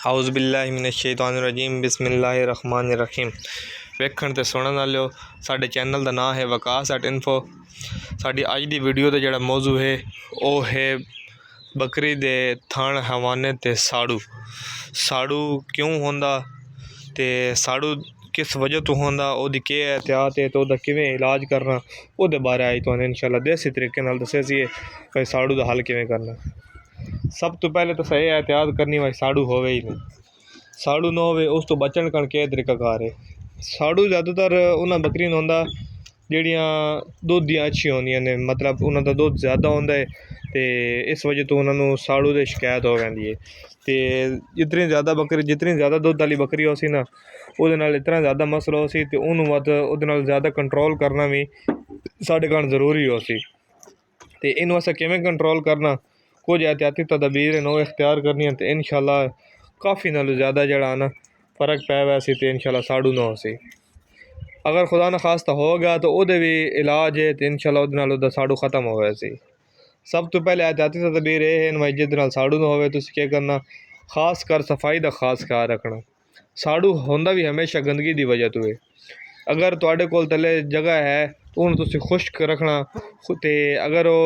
House बिल्लाहि मिनश शैतानिर रजीम बिस्मिल्लाहिर्रहमानिर्रहीम। वेखण ते सुनन वालियो, साडे चैनल का नाम है वकास@info। साडी अज दी वीडियो का जिहड़ा मौजू है वह है बकरी दे थण हवाने ते साड़ू। साड़ू क्यों होंदा ते साड़ू किस वजह तो होंदा, ओहदी केह् एहतियात है, तो ओहदा किवें इलाज करना, ओहदे बारे अज तुहानूं इंशाअल्लाह देसी तरीके नाल दस्सिए भाई साड़ू का हल किवें करना। सब तो पहले तो सही एहतियात करनी भाई साड़ू होवे ही नहीं। साड़ू ना होवे उस तो बचण का केह् तरीकाकार है। साड़ू ज़्यादातर उन्हां बकरियां नूं होंदा ਜਿਹੜੀਆਂ ਦੁੱਧ ਦੀਆਂ ਅੱਛੀਆਂ ਹੁੰਦੀਆਂ ਨੇ, ਮਤਲਬ ਉਹਨਾਂ ਦਾ ਦੁੱਧ ਜ਼ਿਆਦਾ ਹੁੰਦਾ ਹੈ ਅਤੇ ਇਸ ਵਜ੍ਹਾ ਤੋਂ ਉਹਨਾਂ ਨੂੰ ਸਾੜੂ ਦੀ ਸ਼ਿਕਾਇਤ ਹੋ ਜਾਂਦੀ ਹੈ। ਅਤੇ ਜਿਤਨੀ ਜ਼ਿਆਦਾ ਦੁੱਧ ਵਾਲੀ ਬੱਕਰੀ ਹੋ ਸੀ ਨਾ, ਉਹਦੇ ਨਾਲ ਇਤਨਾ ਜ਼ਿਆਦਾ ਮਸਲਾ ਹੋ ਸੀ ਅਤੇ ਉਹਨੂੰ ਉਹਦੇ ਨਾਲ ਜ਼ਿਆਦਾ ਕੰਟਰੋਲ ਕਰਨਾ ਵੀ ਸਾਡੇ ਕੋਲ ਜ਼ਰੂਰੀ ਹੋ ਸੀ। ਅਤੇ ਇਹਨੂੰ ਅਸੀਂ ਕਿਵੇਂ ਕੰਟਰੋਲ ਕਰਨਾ, ਕੁਝ एहतियाती तदबीर न ਉਹ इख्तियार करनियां तो इंशाअल्लाह काफ़ी नालों ज़्यादा जड़ा ना फ़र्क पै वैसी तो इंशाअल्लाह साड़ू ना हो सी। अगर खुदा न खास्ता हो गया तो वो भी इलाज है तो इंशाअल्लाह उहदे नाल उहदा साड़ू ख़त्म हो वैसी। सब तो पहले एहतियाती तदबीर ये है भाई जिहदे नाल साड़ू ना होवे तुसीं क्या करना, खास कर सफाई का खास ख्याल रखना। साड़ू होंदा भी हमेशा गंदगी की वजह तो है। अगर तुहाडे कोल थल्ले जगह है तो उन्होंने तुसीं खुश्क रखना, तो अगर वो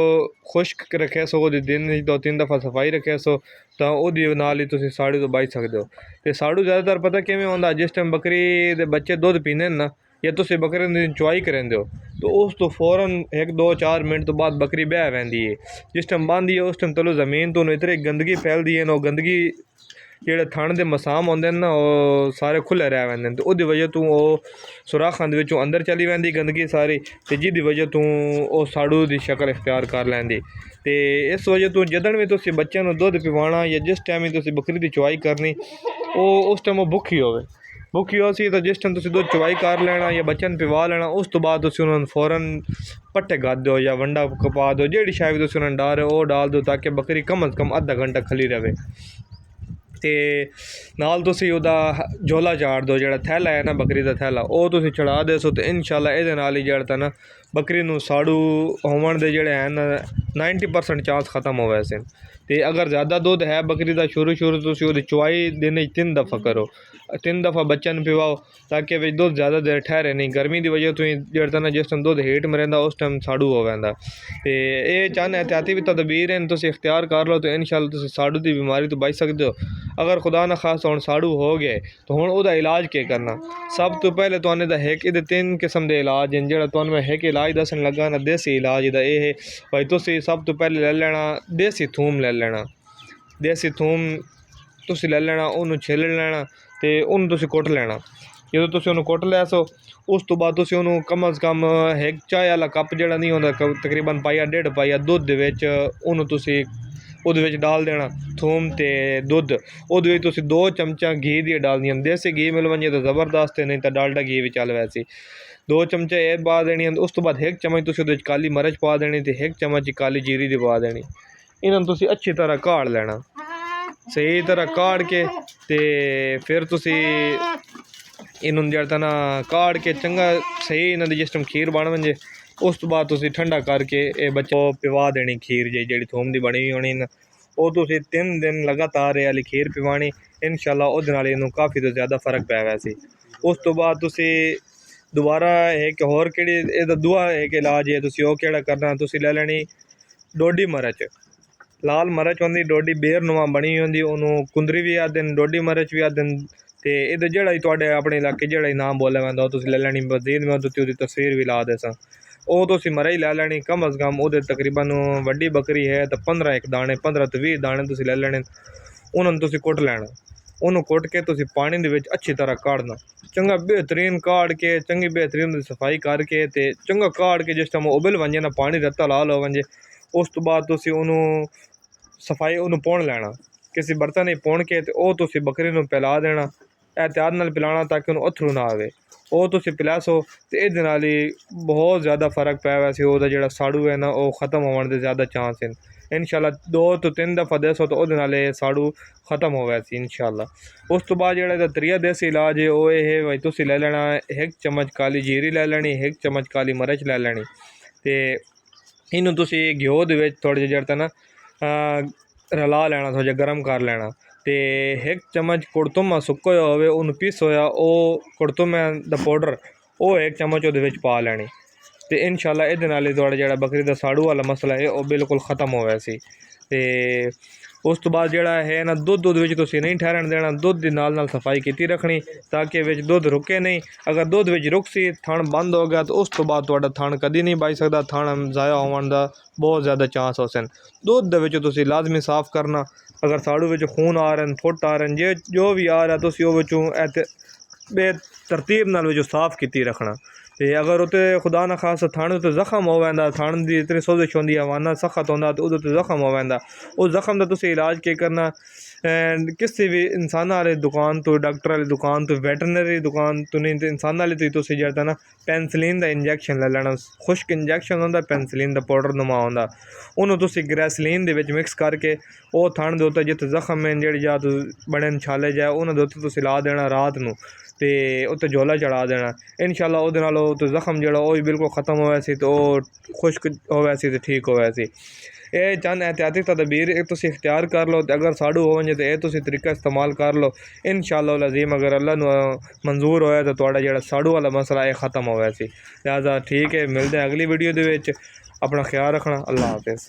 खुश्क रखे सो दिन 2-3 दफ़ा सफाई रखे सो तो वो नाल ही तुसीं साड़ू तो बच सकते हो। तो साड़ू ज़्यादातर पता किवें होंदा, जिस टाइम बकरी दे बच्चे दुध पींदे ना या तुसीं बकरी दी चुआई करेंदे हो तो उस तो फौरन 1-2-4 मिनट तो बाद बकरी बह वैंदी है। जिस टाइम बांधी है उस टाइम तलो ज़मीन तो इतनी गंदगी फैलदी है, गंदगी ਜਿਹੜੇ ਥਣ ਦੇ ਮਸਾਮ ਹੁੰਦੇ ਨੇ ਨਾ ਉਹ ਸਾਰੇ ਖੁੱਲ੍ਹੇ ਰਹਿ ਜਾਂਦੇ ਨੇ, ਅਤੇ ਉਹਦੀ ਵਜ੍ਹਾ ਤੋਂ ਉਹ ਸੁਰਾਖਾਂ ਦੇ ਵਿੱਚੋਂ ਅੰਦਰ ਚਲੀ ਜਾਂਦੀ ਗੰਦਗੀ ਸਾਰੀ, ਅਤੇ ਜਿਹਦੀ ਵਜ੍ਹਾ ਤੋਂ ਉਹ ਸਾੜੂ ਦੀ ਸ਼ਕਲ ਇਖਤਿਆਰ ਕਰ ਲੈਂਦੀ। ਅਤੇ ਇਸ ਵਜ੍ਹਾ ਤੋਂ ਜਦੋਂ ਵੀ ਤੁਸੀਂ ਬੱਚਿਆਂ ਨੂੰ ਦੁੱਧ ਪਿਵਾਉਣਾ ਜਾਂ ਜਿਸ ਟਾਈਮ ਵੀ ਤੁਸੀਂ ਬੱਕਰੀ ਦੀ ਚੁਆਈ ਕਰਨੀ, ਉਹ ਉਸ ਟਾਈਮ ਉਹ ਭੁੱਖੀ ਹੋ ਸੀ ਤਾਂ ਜਿਸ ਟਾਈਮ ਤੁਸੀਂ ਦੁੱਧ ਚੁਆਈ ਕਰ ਲੈਣਾ ਜਾਂ ਬੱਚਿਆਂ ਨੂੰ ਪਿਵਾ ਲੈਣਾ, ਉਸ ਤੋਂ ਬਾਅਦ ਤੁਸੀਂ ਉਹਨਾਂ ਨੂੰ ਫੌਰਨ ਪੱਠੇ ਗੱਡ ਦਿਓ ਜਾਂ ਵੰਡਾ ਕਪਾ ਦਿਓ, ਜਿਹੜੀ ਸ਼ਾਇਦ ਤੁਸੀਂ ਉਹਨਾਂ ਨੂੰ ਡਾਲ ਰਹੇ ਹੋ ਉਹ ਡਾਲ ਦਿਓ ਤਾਂ ਕਿ ਬੱਕਰੀ ਕਮ ਅਜ਼ ਕਮ ਅੱਧਾ ਘੰਟਾ ਖਲੀ ਰਹੇ। ਅਤੇ ਨਾਲ ਤੁਸੀਂ ਉਹਦਾ ਝੋਲਾ ਚਾੜ ਦਿਓ, ਜਿਹੜਾ ਥੈਲਾ ਹੈ ਨਾ ਬੱਕਰੀ ਦਾ ਥੈਲਾ ਉਹ ਤੁਸੀਂ ਚੜਾ ਦੇ ਸੋ, ਅਤੇ ਇੰਸ਼ਾਅੱਲਾ ਇਹਦੇ ਨਾਲ ਹੀ ਜਿਹੜਾ ਤਾਂ ਨਾ ਬੱਕਰੀ ਨੂੰ ਸਾੜੂ ਹੋਵਣ ਦੇ ਜਿਹੜੇ ਹਨ 90% ਚਾਂਸ ਖਤਮ ਹੋ ਵੈਸੇ। ਅਤੇ ਅਗਰ ਜ਼ਿਆਦਾ ਦੁੱਧ ਹੈ ਬੱਕਰੀ ਦਾ ਸ਼ੁਰੂ ਤੁਸੀਂ ਉਹਦੀ ਚੁਆਈ ਦਿਨ 'ਚ 3 ਦਫਾ ਕਰੋ, 3 ਦਫਾ ਬੱਚਿਆਂ ਨੂੰ ਪਿਵਾਓ ਤਾਂ ਕਿ ਵਿੱਚ ਦੁੱਧ ਜ਼ਿਆਦਾ ਦੇਰ ਠਹਿਰੇ ਨਹੀਂ। ਗਰਮੀ ਦੀ ਵਜ੍ਹਾ ਤੋਂ ਹੀ ਜਿਹੜਾ ਤਾਂ ਨਾ ਜਿਸ ਟਾਈਮ ਦੁੱਧ ਹੀਟ ਮਰੇਂਦਾ ਉਸ ਟਾਈਮ ਸਾੜੂ ਹੋ ਜਾਂਦਾ। ਅਤੇ ਇਹ ਚੰਦ एहतियाती भी तदबीर हैं ਤੁਸੀਂ इख्तियार कर लो तो इंशाअल्लाह ਤੁਸੀਂ साड़ू की बीमारी तो बच सकते हो। अगर खुदा न खास हुण साड़ू हो गए तो हुण ਉਹਦਾ इलाज क्या करना। सब तो पहले तुहानूं दा एक ਇਹਦੇ 3 किस्म के इलाज हैं। ਜਿਹੜਾ ਤੁਹਾਨੂੰ ਮੈਂ एक इलाज दस्सन लगा ना देसी इलाज ਇਹਦਾ ਇਹ है भाई ਤੁਸੀਂ सब तो पहले ले लेना देसी थूम ले लेना। देसी थूम ਤੁਸੀਂ ਲੈ ਲੈਣਾ, ਉਹਨੂੰ ਛਿੱਲ ਲੈਣਾ ਅਤੇ ਉਹਨੂੰ ਤੁਸੀਂ ਕੁੱਟ ਲੈਣਾ। ਜਦੋਂ ਤੁਸੀਂ ਉਹਨੂੰ ਕੁੱਟ ਲਿਆ ਸੋ ਉਸ ਤੋਂ ਬਾਅਦ ਤੁਸੀਂ ਉਹਨੂੰ ਕਮ ਅਜ਼ ਕਮ ਇੱਕ ਚਾਹ ਵਾਲਾ ਕੱਪ ਜਿਹੜਾ ਨਹੀਂ ਹੁੰਦਾ ਤਕਰੀਬਨ ਪਾਈਆ 1.5 ਪਾਈਆ ਦੁੱਧ ਦੇ ਵਿੱਚ ਉਹਨੂੰ ਤੁਸੀਂ ਉਹਦੇ ਵਿੱਚ ਡਾਲ ਦੇਣਾ ਥੂਮ ਅਤੇ ਦੁੱਧ। ਉਹਦੇ ਵਿੱਚ ਤੁਸੀਂ 2 ਚਮਚਾ ਘੀ ਦੀਆਂ ਡਾਲਦੀਆਂ, ਦੇਸੀ ਘੀ ਮਿਲ ਵੰਜੇ ਤਾਂ ਜ਼ਬਰਦਸਤ ਹੈ, ਨਹੀਂ ਤਾਂ ਡਾਲਡਾ ਘੀ ਵੀ ਚੱਲ ਵੈਸੇ। 2 ਚਮਚੇ ਇਹ ਪਾ ਦੇਣੀਆਂ। ਉਸ ਤੋਂ ਬਾਅਦ 1 ਚਮਚ ਤੁਸੀਂ ਉਹਦੇ ਵਿੱਚ ਕਾਲੀ ਮਿਰਚ ਪਾ ਦੇਣੀ ਅਤੇ 1 ਚਮਚ ਕਾਲੀ ਜੀਰੀ ਦੀ ਪਾ ਦੇਣੀ। ਇਹਨਾਂ ਨੂੰ ਤੁਸੀਂ ਅੱਛੀ ਤਰ੍ਹਾਂ ਕਾੜ ਲੈਣਾ, ਸਹੀ ਤਰ੍ਹਾਂ ਕਾੜ ਕੇ ਅਤੇ ਫਿਰ ਤੁਸੀਂ ਇਹਨੂੰ ਜਿਹੜਾ ਤਾਂ ਨਾ ਕਾੜ ਕੇ ਚੰਗਾ ਸਹੀ ਇਹਨਾਂ ਦੀ ਜਿਸ ਟਾਈਮ ਖੀਰ ਬਣ ਵੰਜੇ ਉਸ ਤੋਂ ਬਾਅਦ ਤੁਸੀਂ ਠੰਡਾ ਕਰਕੇ ਇਹ ਬੱਚੇ ਪਿਵਾ ਦੇਣੀ ਖੀਰ ਜਿਹੜੀ ਥੋਮ ਦੀ ਬਣੀ ਹੋਣੀ ਨਾ, ਉਹ ਤੁਸੀਂ 3 ਦਿਨ ਲਗਾਤਾਰ ਇਹ ਵਾਲੀ ਖੀਰ ਪਿਵਾਣੀ। ਇੰਸ਼ਾਅੱਲਾ ਉਹਦੇ ਨਾਲ ਇਹਨੂੰ ਕਾਫੀ ਤੋਂ ਜ਼ਿਆਦਾ ਫ਼ਰਕ ਪੈ ਗਿਆ ਸੀ। ਉਸ ਤੋਂ ਬਾਅਦ ਤੁਸੀਂ ਦੁਬਾਰਾ ਇੱਕ ਹੋਰ ਕਿਹੜੀ ਇਹਦਾ ਦੂਆ ਇੱਕ ਇਲਾਜ ਹੈ, ਤੁਸੀਂ ਉਹ ਕਿਹੜਾ ਕਰਨਾ, ਤੁਸੀਂ ਲੈ ਲੈਣੀ ਡੋਡੀ ਮਿਰਚ। ਲਾਲ ਮਿਰਚ ਹੁੰਦੀ ਡੋਡੀ ਬੇਰਨੁਮਾ ਬਣੀ ਹੁੰਦੀ, ਉਹਨੂੰ ਕੁੰਦਰੀ ਵੀ ਆਖਦੇ ਨੇ, ਡੋਡੀ ਮਿਰਚ ਵੀ ਆਖਦੇ ਨੇ। ਅਤੇ ਇਹਦਾ ਜਿਹੜਾ ਹੀ ਤੁਹਾਡੇ ਆਪਣੇ ਇਲਾਕੇ ਜਿਹੜਾ ਹੀ ਨਾਮ ਬੋਲਿਆ ਜਾਂਦਾ ਉਹ ਤੁਸੀਂ ਲੈ ਲੈਣੀ। ਮਜ਼ੀਦ ਮੈਂ ਉਹਦੀ ਤਸਵੀਰ ਵੀ ਲਾ ਦੇ ਸਾਂ। ਉਹ ਤੁਸੀਂ ਮਰਈ ਲੈ ਲੈਣੀ ਕਮ ਅਜ਼ ਕਮ ਉਹਦੇ ਤਕਰੀਬਨ ਵੱਡੀ ਬੱਕਰੀ ਹੈ ਤਾਂ 15 ਦਾਣੇ 15 ਤੋਂ 20 ਦਾਣੇ ਤੁਸੀਂ ਲੈ ਲੈਣੇ। ਉਹਨਾਂ ਨੂੰ ਤੁਸੀਂ ਕੁੱਟ ਲੈਣਾ, ਉਹਨੂੰ ਕੁੱਟ ਕੇ ਤੁਸੀਂ ਪਾਣੀ ਦੇ ਵਿੱਚ ਅੱਛੀ ਤਰ੍ਹਾਂ ਕਾੜਨਾ, ਚੰਗਾ ਬੇਹਤਰੀਨ ਕਾੜ ਕੇ ਚੰਗੀ ਬੇਹਤਰੀਨ ਸਫਾਈ ਕਰਕੇ ਅਤੇ ਚੰਗਾ ਕਾੜ ਕੇ ਜਿਸ ਟਾਈਮ ਉਬਲ ਵੰਜੇ ਨਾ ਪਾਣੀ ਰੱਤਾ ਲਾਲ ਹੋ ਵੰਜੇ ਉਸ ਤੋਂ ਬਾਅਦ ਤੁਸੀਂ ਉਹਨੂੰ ਸਫਾਈ ਉਹਨੂੰ ਪੁਣ ਲੈਣਾ ਕਿਸੇ ਬਰਤਨ ਵਿੱਚ ਪੁਣ ਕੇ, ਅਤੇ ਉਹ ਤੁਸੀਂ ਬੱਕਰੀ ਨੂੰ ਪਿਲਾ ਦੇਣਾ। एहतियात नाल पिलाना ताकि उन्होंने अथरू ना आवे। ਉਹ ਤੁਸੀਂ ਪਿਲਾ ਸੋ ਅਤੇ ਇਹਦੇ ਨਾਲ ਹੀ ਬਹੁਤ ਜ਼ਿਆਦਾ ਫ਼ਰਕ ਪਿਆ ਵੈਸੇ। ਉਹਦਾ ਜਿਹੜਾ ਸਾੜੂ ਹੈ ਨਾ ਉਹ ਖ਼ਤਮ ਹੋਣ ਦੇ ਜ਼ਿਆਦਾ ਚਾਂਸ ਹਨ। ਇੰਸ਼ਾਅੱਲਾ 2 ਤੋਂ 3 ਦਫਾ ਦੇ ਸੋ ਤਾਂ ਉਹਦੇ ਨਾਲ ਇਹ ਸਾੜੂ ਖ਼ਤਮ ਹੋ ਗਿਆ ਸੀ ਇੰਸ਼ਾਅੱਲਾ। ਉਸ ਤੋਂ ਬਾਅਦ ਜਿਹੜਾ ਇਹਦਾ ਤਰੀਆ ਦੇਸੀ ਇਲਾਜ ਹੈ ਉਹ ਇਹ ਹੈ ਤੁਸੀਂ ਲੈ ਲੈਣਾ 1 ਚਮਚ ਕਾਲੀ ਜੀਰੀ ਲੈ ਲੈਣੀ, 1 ਚਮਚ ਕਾਲੀ ਮਿਰਚ ਲੈ ਲੈਣੀ ਅਤੇ ਇਹਨੂੰ ਤੁਸੀਂ ਘਿਓ ਦੇ ਵਿੱਚ ਥੋੜ੍ਹਾ ਜਿਹਾ ਜਿਹੜਾ ਤਾਂ ਨਾ ਰਲਾ ਲੈਣਾ, ਥੋੜ੍ਹਾ ਜਿਹਾ ਗਰਮ ਕਰ ਲੈਣਾ। ਤੇ 1 ਚਮਚ ਕੁੜਤੁਮਾ ਸੁੱਕਾ ਹੋਇਆ ਹੋਵੇ ਉਹਨੂੰ ਪੀਸ ਹੋਇਆ ਉਹ ਕੁੜਤੁਮੇ ਦਾ ਪਾਊਡਰ ਉਹ 1 ਚਮਚ ਉਹਦੇ ਵਿੱਚ ਪਾ ਲੈਣੀ ਤੇ ਇਨਸ਼ਾਅੱਲਾ ਇਹਦੇ ਨਾਲ ਹੀ ਤੁਹਾਡਾ ਜਿਹੜਾ ਬੱਕਰੀ ਦਾ ਸਾੜੂ ਵਾਲਾ ਮਸਲਾ ਹੈ ਉਹ ਬਿਲਕੁਲ ख़त्म ਹੋਇਆ ਸੀ। ਤੇ ਉਸ ਤੋਂ ਬਾਅਦ ਜਿਹੜਾ ਹੈ ਨਾ ਦੁੱਧ ਵਿੱਚ ਤੁਸੀਂ ਨਹੀਂ ਠਹਿਰਨ ਦੇਣਾ, ਦੁੱਧ ਦੇ ਨਾਲ ਸਫਾਈ ਕੀਤੀ ਰੱਖਣੀ ਤਾਂ ਕਿ ਵਿੱਚ ਦੁੱਧ ਰੁਕੇ ਨਹੀਂ। ਅਗਰ ਦੁੱਧ ਵਿੱਚ ਰੁਕ ਸੀ ਥਣ ਬੰਦ ਹੋ ਗਿਆ ਤਾਂ ਉਸ ਤੋਂ ਬਾਅਦ ਤੁਹਾਡਾ ਥਣ ਕਦੀ ਨਹੀਂ ਬਚ ਸਕਦਾ, ਥਣ ਜ਼ਾਇਆ ਹੋਣ ਦਾ ਬਹੁਤ ਜ਼ਿਆਦਾ ਚਾਂਸ ਹੋ ਸਨ। ਦੁੱਧ ਦੇ ਵਿੱਚ ਤੁਸੀਂ ਲਾਜ਼ਮੀ ਸਾਫ਼ ਕਰਨਾ। ਅਗਰ ਸਾੜੂ ਵਿੱਚ ਖੂਨ ਆ ਰਹੇ ਫੁੱਟ ਆ ਰਹੇ ਜੋ ਵੀ ਆ ਰਿਹਾ ਤੁਸੀਂ ਉਹ ਵਿੱਚੋਂ ਬੇਤਰਤੀਬ ਨਾਲ ਵਿੱਚੋਂ ਸਾਫ਼ ਕੀਤੀ ਰੱਖਣਾ। ਤੇ ਅਗਰ ਉੱਤੇ खुदा ना खास थण उत्ते ਜ਼ਖਮ ਹੋ ਵੈਂਦਾ, ਥਣ ਦੀ ਇਤਨੀ ਸੋਜ਼ਿਸ਼ ਹੁੰਦੀ ਹਵਾਨਾ ਸਖਤ ਹੁੰਦਾ ਤੇ ਉਹਦੇ 'ਤੇ ਜ਼ਖਮ ਹੋ ਵੈਂਦਾ, ਉਸ ਜ਼ਖਮ ਦਾ ਤੁਸੀਂ ਇਲਾਜ ਕੀ ਕਰਨਾ ਕਿਸੇ ਵੀ ਇਨਸਾਨਾਂ ਵਾਲੀ ਦੁਕਾਨ ਤੋਂ, ਡਾਕਟਰ ਵਾਲੀ ਦੁਕਾਨ ਤੋਂ, ਵੈਟਰਨਰੀ ਦੁਕਾਨ ਤੋਂ ਨਹੀਂ ਤੇ ਇਨਸਾਨਾਂ ਵਾਲੀ ਤੁਸੀਂ ਜਿਹੜਾ ਨਾ ਪੈਨਸਲੀਨ ਦਾ ਇੰਜੈਕਸ਼ਨ ਲੈ ਲੈਣਾ। ਖੁਸ਼ਕ ਇੰਜੈਕਸ਼ਨ ਹੁੰਦਾ, ਪੈਨਸਲੀਨ ਦਾ ਪਾਊਡਰ ਨੁਮਾ ਹੁੰਦਾ, ਉਹਨੂੰ ਤੁਸੀਂ ਗ੍ਰੈਸਲੀਨ ਦੇ ਵਿੱਚ ਮਿਕਸ ਕਰਕੇ ਉਹ ਥਣ ਦੇ ਉੱਤੇ ਜਿੱਥੇ ਜ਼ਖਮ ਹੈ ਜਿਹੜੇ ਜਾਂ ਬਣੇ ਛਾਲੇ ਜਾਏ ਉਹਨਾਂ ਦੇ ਉੱਤੇ ਤੁਸੀਂ ਲਾ ਦੇਣਾ ਰਾਤ ਨੂੰ ਤੇ ਉੱਤੇ ਝੋਲਾ ਚੜਾ ਦੇਣਾ। ਇਨਸ਼ਾਅੱਲਾ ਉਹਦੇ ਨਾਲ ਉਹ ਤੇ ਜ਼ਖਮ ਜਿਹੜਾ ਉਹ ਵੀ ਬਿਲਕੁਲ ख़त्म ਹੋਇਆ ਸੀ ਤੇ ਉਹ ਖੁਸ਼ਕ ਹੋਇਆ ਸੀ ਤੇ ਠੀਕ ਹੋਇਆ ਸੀ। ਇਹ ਚੰਦ एहतियाती तदबीर ਇਹ ਤੁਸੀਂ ਇਖਤਿਆਰ ਕਰ ਲਓ ਤੇ ਅਗਰ ਸਾੜੂ ਹੋ ਵੰਜੇ ਤੇ ਇਹ ਤੁਸੀਂ ਤਰੀਕਾ ਇਸਤੇਮਾਲ ਕਰ ਲਓ। ਇਨਸ਼ਾਅੱਲਾ ਅਜ਼ੀਮ ਅਗਰ ਅੱਲਾ ਨੂੰ ਮਨਜ਼ੂਰ ਹੋਇਆ ਤਾਂ ਤੁਹਾਡਾ ਜਿਹੜਾ ਸਾੜੂ ਵਾਲਾ ਮਸਲਾ ਇਹ ख़त्म ਹੋਇਆ ਸੀ। ਲਿਹਾਜ਼ਾ ਠੀਕ ਹੈ, ਮਿਲਦੇ ਅਗਲੀ ਵੀਡੀਓ ਦੇ ਵਿੱਚ। ਆਪਣਾ ਖਿਆਲ ਰੱਖਣਾ। ਅੱਲਾ ਹਾਫਿਜ਼।